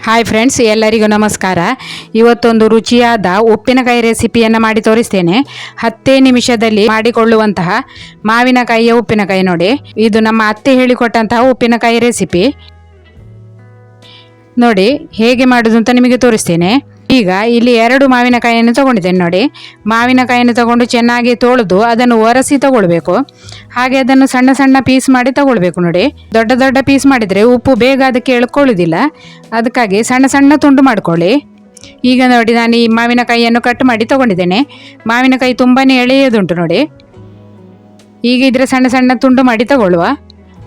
Hi friends, ಎಲ್ಲರಿಗೂ ನಮಸ್ಕಾರ. ಇವತ್ತೊಂದು ರುಚಿಯಾದ ಉಪ್ಪಿನಕಾಯಿ ರೆಸಿಪಿಯನ್ನು ಮಾಡಿ ತೋರಿಸ್ತೇನೆ. 10 ನಿಮಿಷದಲ್ಲಿ ಮಾಡಿಕೊಳ್ಳುವಂತಹ ಮಾವಿನಕಾಯಿಯ ಉಪ್ಪಿನಕಾಯಿ ನೋಡಿ. ಇದು ನಮ್ಮ ಅತ್ತೆ ಹೇಳಿಕೊಟ್ಟಂತಹ ಉಪ್ಪಿನಕಾಯಿ ರೆಸಿಪಿ. ನೋಡಿ ಹೇಗೆ ಮಾಡೋದು ಅಂತ ನಿಮಗೆ ತೋರಿಸ್ತೇನೆ. ಈಗ ಇಲ್ಲಿ 2 ಮಾವಿನಕಾಯಿಯನ್ನು ತಗೊಂಡಿದ್ದೇನೆ ನೋಡಿ. ಮಾವಿನಕಾಯಿಯನ್ನು ತಗೊಂಡು ಚೆನ್ನಾಗಿ ತೊಳೆದು ಅದನ್ನು ಒರೆಸಿ ತಗೊಳ್ಬೇಕು. ಹಾಗೆ ಅದನ್ನು ಸಣ್ಣ ಸಣ್ಣ ಪೀಸ್ ಮಾಡಿ ತಗೊಳ್ಬೇಕು ನೋಡಿ. ದೊಡ್ಡ ದೊಡ್ಡ ಪೀಸ್ ಮಾಡಿದರೆ ಉಪ್ಪು ಬೇಗ ಅದಕ್ಕೆ ಎಳ್ಕೊಳ್ಳೋದಿಲ್ಲ, ಅದಕ್ಕಾಗಿ ಸಣ್ಣ ಸಣ್ಣ ತುಂಡು ಮಾಡ್ಕೊಳ್ಳಿ. ಈಗ ನೋಡಿ ನಾನು ಈ ಮಾವಿನಕಾಯಿಯನ್ನು ಕಟ್ ಮಾಡಿ ತಗೊಂಡಿದ್ದೇನೆ. ಮಾವಿನಕಾಯಿ ತುಂಬಾ ಎಳೆಯೋದುಂಟು ನೋಡಿ. ಈಗ ಇದ್ರೆ ಸಣ್ಣ ಸಣ್ಣ ತುಂಡು ಮಾಡಿ ತಗೊಳ್ಳುವ.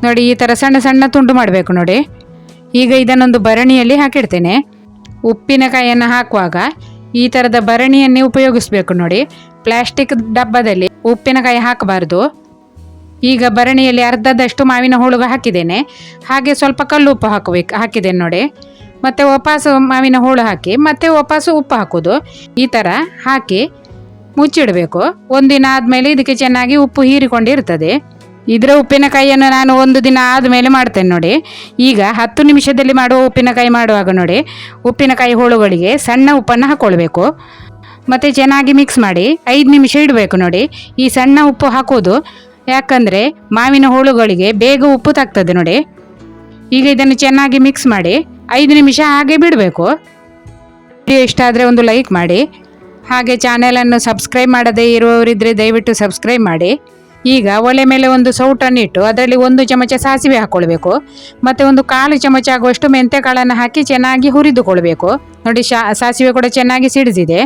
ನೋಡಿ ಈ ಥರ ಸಣ್ಣ ಸಣ್ಣ ತುಂಡು ಮಾಡಬೇಕು ನೋಡಿ. ಈಗ ಇದನ್ನೊಂದು ಭರಣಿಯಲ್ಲಿ ಹಾಕಿಡ್ತೇನೆ. ಉಪ್ಪಿನಕಾಯಿಯನ್ನು ಹಾಕುವಾಗ ಈ ಥರದ ಭರಣಿಯನ್ನೇ ಉಪಯೋಗಿಸ್ಬೇಕು ನೋಡಿ. ಪ್ಲಾಸ್ಟಿಕ್ ಡಬ್ಬದಲ್ಲಿ ಉಪ್ಪಿನಕಾಯಿ ಹಾಕಬಾರ್ದು. ಈಗ ಭರಣಿಯಲ್ಲಿ ಅರ್ಧದಷ್ಟು ಮಾವಿನ ಹೋಳುಗ ಹಾಕಿದ್ದೇನೆ. ಹಾಗೆ ಸ್ವಲ್ಪ ಕಲ್ಲು ಉಪ್ಪು ಹಾಕಿದ್ದೇನೆ ನೋಡಿ. ಮತ್ತು ವಾಪಸ್ಸು ಮಾವಿನ ಹೋಳು ಹಾಕಿ ಮತ್ತೆ ವಾಪಸ್ಸು ಉಪ್ಪು ಹಾಕೋದು. ಈ ಥರ ಹಾಕಿ ಮುಚ್ಚಿಡಬೇಕು. ಒಂದಿನ ಆದಮೇಲೆ ಇದಕ್ಕೆ ಚೆನ್ನಾಗಿ ಉಪ್ಪು ಹೀರಿಕೊಂಡಿರ್ತದೆ. ಇದರ ಉಪ್ಪಿನಕಾಯಿಯನ್ನು ನಾನು ಒಂದು ದಿನ ಆದಮೇಲೆ ಮಾಡ್ತೇನೆ ನೋಡಿ. ಈಗ 10 ನಿಮಿಷದಲ್ಲಿ ಮಾಡುವ ಉಪ್ಪಿನಕಾಯಿ ಮಾಡುವಾಗ ನೋಡಿ, ಉಪ್ಪಿನಕಾಯಿ ಹೋಳುಗಳಿಗೆ ಸಣ್ಣ ಉಪ್ಪನ್ನು ಹಾಕ್ಕೊಳ್ಬೇಕು. ಮತ್ತು ಚೆನ್ನಾಗಿ ಮಿಕ್ಸ್ ಮಾಡಿ 5 ನಿಮಿಷ ಇಡಬೇಕು ನೋಡಿ. ಈ ಸಣ್ಣ ಉಪ್ಪು ಹಾಕೋದು ಯಾಕಂದರೆ ಮಾವಿನ ಹೋಳುಗಳಿಗೆ ಬೇಗ ಉಪ್ಪು ತಾಗ್ತದೆ ನೋಡಿ. ಈಗ ಇದನ್ನು ಚೆನ್ನಾಗಿ ಮಿಕ್ಸ್ ಮಾಡಿ 5 ನಿಮಿಷ ಹಾಗೆ ಬಿಡಬೇಕು. ವಿಡಿಯೋ ಇಷ್ಟ ಆದರೆ ಒಂದು ಲೈಕ್ ಮಾಡಿ. ಹಾಗೆ ಚಾನೆಲನ್ನು ಸಬ್ಸ್ಕ್ರೈಬ್ ಮಾಡದೇ ಇರುವವರಿದ್ದರೆ ದಯವಿಟ್ಟು ಸಬ್ಸ್ಕ್ರೈಬ್ ಮಾಡಿ. ಈಗ ಒಲೆ ಮೇಲೆ ಒಂದು ಸೌಟನ್ನಿಟ್ಟು ಅದರಲ್ಲಿ 1 ಚಮಚ ಸಾಸಿವೆ ಹಾಕ್ಕೊಳ್ಬೇಕು. ಮತ್ತು 1/4 ಚಮಚ ಆಗುವಷ್ಟು ಮೆಂತ್ಯ ಕಾಳನ್ನು ಹಾಕಿ ಚೆನ್ನಾಗಿ ಹುರಿದುಕೊಳ್ಬೇಕು ನೋಡಿ. ಸಾಸಿವೆ ಕೂಡ ಚೆನ್ನಾಗಿ ಸಿಡಿದಿದೆ.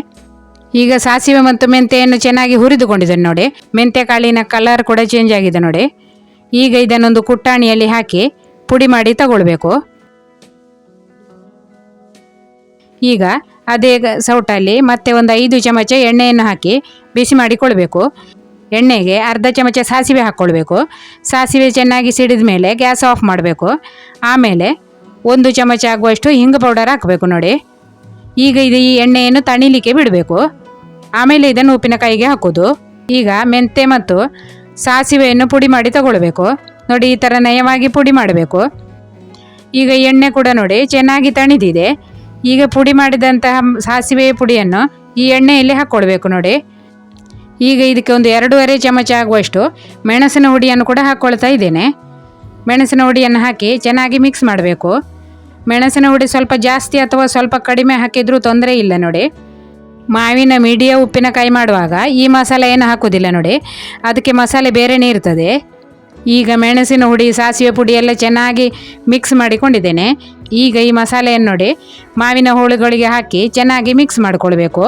ಈಗ ಸಾಸಿವೆ ಮತ್ತು ಮೆಂತ್ಯವನ್ನು ಚೆನ್ನಾಗಿ ಹುರಿದುಕೊಂಡಿದ್ದೇನೆ ನೋಡಿ. ಮೆಂತ್ಯ ಕಾಳಿನ ಕಲರ್ ಕೂಡ ಚೇಂಜ್ ಆಗಿದೆ ನೋಡಿ. ಈಗ ಇದನ್ನೊಂದು ಕುಟ್ಟಾಣಿಯಲ್ಲಿ ಹಾಕಿ ಪುಡಿ ಮಾಡಿ ತಗೊಳ್ಬೇಕು. ಈಗ ಅದೇ ಸೌಟಲ್ಲಿ ಮತ್ತೆ ಒಂದು 5 ಚಮಚ ಎಣ್ಣೆಯನ್ನು ಹಾಕಿ ಬಿಸಿ ಮಾಡಿಕೊಳ್ಬೇಕು. ಎಣ್ಣೆಗೆ ಅರ್ಧ ಚಮಚ ಸಾಸಿವೆ ಹಾಕ್ಕೊಳ್ಬೇಕು. ಸಾಸಿವೆ ಚೆನ್ನಾಗಿ ಸಿಡಿದ ಮೇಲೆ ಗ್ಯಾಸ್ ಆಫ್ ಮಾಡಬೇಕು. ಆಮೇಲೆ 1 ಚಮಚ ಆಗುವಷ್ಟು ಹಿಂಗು ಪೌಡರ್ ಹಾಕಬೇಕು ನೋಡಿ. ಈಗ ಈ ಎಣ್ಣೆಯನ್ನು ತಣಿಲಿಕ್ಕೆ ಬಿಡಬೇಕು. ಆಮೇಲೆ ಇದನ್ನು ಉಪ್ಪಿನಕಾಯಿಗೆ ಹಾಕೋದು. ಈಗ ಮೆಂತ್ಯ ಮತ್ತು ಸಾಸಿವೆಯನ್ನು ಪುಡಿ ಮಾಡಿ ತಗೊಳ್ಬೇಕು ನೋಡಿ. ಈ ಥರ ನಯವಾಗಿ ಪುಡಿ ಮಾಡಬೇಕು. ಈಗ ಎಣ್ಣೆ ಕೂಡ ನೋಡಿ ಚೆನ್ನಾಗಿ ತಣಿದಿದೆ. ಈಗ ಪುಡಿ ಮಾಡಿದಂತಹ ಸಾಸಿವೆ ಪುಡಿಯನ್ನು ಈ ಎಣ್ಣೆಯಲ್ಲಿ ಹಾಕ್ಕೊಳ್ಬೇಕು ನೋಡಿ. ಈಗ ಇದಕ್ಕೆ ಒಂದು 2.5 ಚಮಚ ಆಗುವಷ್ಟು ಮೆಣಸಿನ ಹುಡಿಯನ್ನು ಕೂಡ ಹಾಕ್ಕೊಳ್ತಾ ಇದ್ದೇನೆ. ಮೆಣಸಿನ ಹುಡಿಯನ್ನು ಹಾಕಿ ಚೆನ್ನಾಗಿ ಮಿಕ್ಸ್ ಮಾಡಬೇಕು. ಮೆಣಸಿನ ಹುಡಿ ಸ್ವಲ್ಪ ಜಾಸ್ತಿ ಅಥವಾ ಸ್ವಲ್ಪ ಕಡಿಮೆ ಹಾಕಿದರೂ ತೊಂದರೆ ಇಲ್ಲ ನೋಡಿ. ಮಾವಿನ ಮೀಡಿಯ ಉಪ್ಪಿನಕಾಯಿ ಮಾಡುವಾಗ ಈ ಮಸಾಲೆ ಏನು ಹಾಕೋದಿಲ್ಲ ನೋಡಿ, ಅದಕ್ಕೆ ಮಸಾಲೆ ಬೇರೆನೇ ಇರ್ತದೆ. ಈಗ ಮೆಣಸಿನ ಹುಡಿ ಸಾಸಿವೆ ಪುಡಿ ಎಲ್ಲ ಚೆನ್ನಾಗಿ ಮಿಕ್ಸ್ ಮಾಡಿಕೊಂಡಿದ್ದೇನೆ. ಈಗ ಈ ಮಸಾಲೆಯನ್ನು ನೋಡಿ ಮಾವಿನ ಹೋಳುಗಳಿಗೆ ಹಾಕಿ ಚೆನ್ನಾಗಿ ಮಿಕ್ಸ್ ಮಾಡಿಕೊಳ್ಬೇಕು.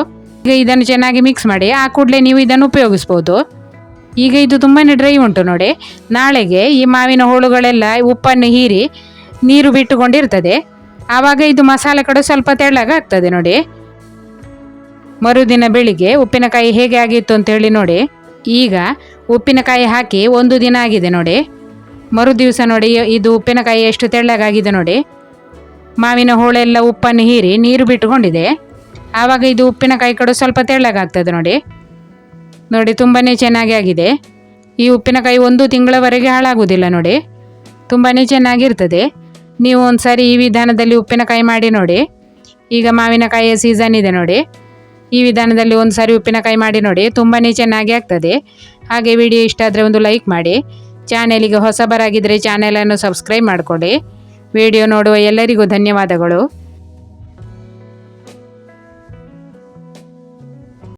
ಈಗ ಇದನ್ನು ಚೆನ್ನಾಗಿ ಮಿಕ್ಸ್ ಮಾಡಿ ಆ ಕೂಡಲೇ ನೀವು ಇದನ್ನು ಉಪಯೋಗಿಸ್ಬೋದು. ಈಗ ಇದು ತುಂಬಾ ಡ್ರೈ ಉಂಟು ನೋಡಿ. ನಾಳೆಗೆ ಈ ಮಾವಿನ ಹೋಳುಗಳೆಲ್ಲ ಉಪ್ಪನ್ನು ಹೀರಿ ನೀರು ಬಿಟ್ಟುಕೊಂಡಿರ್ತದೆ. ಆವಾಗ ಇದು ಮಸಾಲೆ ಕಡೆ ಸ್ವಲ್ಪ ತೆಳ್ಳಗಾಗ್ತದೆ ನೋಡಿ. ಮರುದಿನ ಬೆಳಿಗ್ಗೆ ಉಪ್ಪಿನಕಾಯಿ ಹೇಗೆ ಆಗಿತ್ತು ಅಂತೇಳಿ ನೋಡಿ. ಈಗ ಉಪ್ಪಿನಕಾಯಿ ಹಾಕಿ 1 ದಿನ ಆಗಿದೆ ನೋಡಿ. ಮರುದಿವಸ ನೋಡಿ ಇದು ಉಪ್ಪಿನಕಾಯಿ ಎಷ್ಟು ತೆಳ್ಳಗಾಗಿದೆ ನೋಡಿ. ಮಾವಿನ ಹೋಳೆಲ್ಲ ಉಪ್ಪನ್ನು ಹೀರಿ ನೀರು ಬಿಟ್ಟುಕೊಂಡಿದೆ. ಆವಾಗ ಇದು ಉಪ್ಪಿನಕಾಯಿ ಕಡೆ ಸ್ವಲ್ಪ ತೆಳ್ಳಗಾಗ್ತದೆ ನೋಡಿ. ನೋಡಿ ತುಂಬಾ ಚೆನ್ನಾಗಿ ಆಗಿದೆ. ಈ ಉಪ್ಪಿನಕಾಯಿ 1 ತಿಂಗಳವರೆಗೆ ಹಾಳಾಗುವುದಿಲ್ಲ ನೋಡಿ. ತುಂಬಾ ಚೆನ್ನಾಗಿರ್ತದೆ. ನೀವು ಒಂದು ಸಾರಿ ಈ ವಿಧಾನದಲ್ಲಿ ಉಪ್ಪಿನಕಾಯಿ ಮಾಡಿ ನೋಡಿ. ಈಗ ಮಾವಿನಕಾಯಿಯ ಸೀಸನ್ ಇದೆ ನೋಡಿ. ಈ ವಿಧಾನದಲ್ಲಿ ಒಂದು ಸಾರಿ ಉಪ್ಪಿನಕಾಯಿ ಮಾಡಿ ನೋಡಿ, ತುಂಬಾ ಚೆನ್ನಾಗಿ ಆಗ್ತದೆ. ಹಾಗೆ ವಿಡಿಯೋ ಇಷ್ಟ ಆದರೆ ಒಂದು ಲೈಕ್ ಮಾಡಿ. ಚಾನೆಲಿಗೆ ಹೊಸಬರಾಗಿದ್ದರೆ ಚಾನೆಲನ್ನು ಸಬ್ಸ್ಕ್ರೈಬ್ ಮಾಡಿಕೊಳ್ಳಿ. ವಿಡಿಯೋ ನೋಡುವ ಎಲ್ಲರಿಗೂ ಧನ್ಯವಾದಗಳು.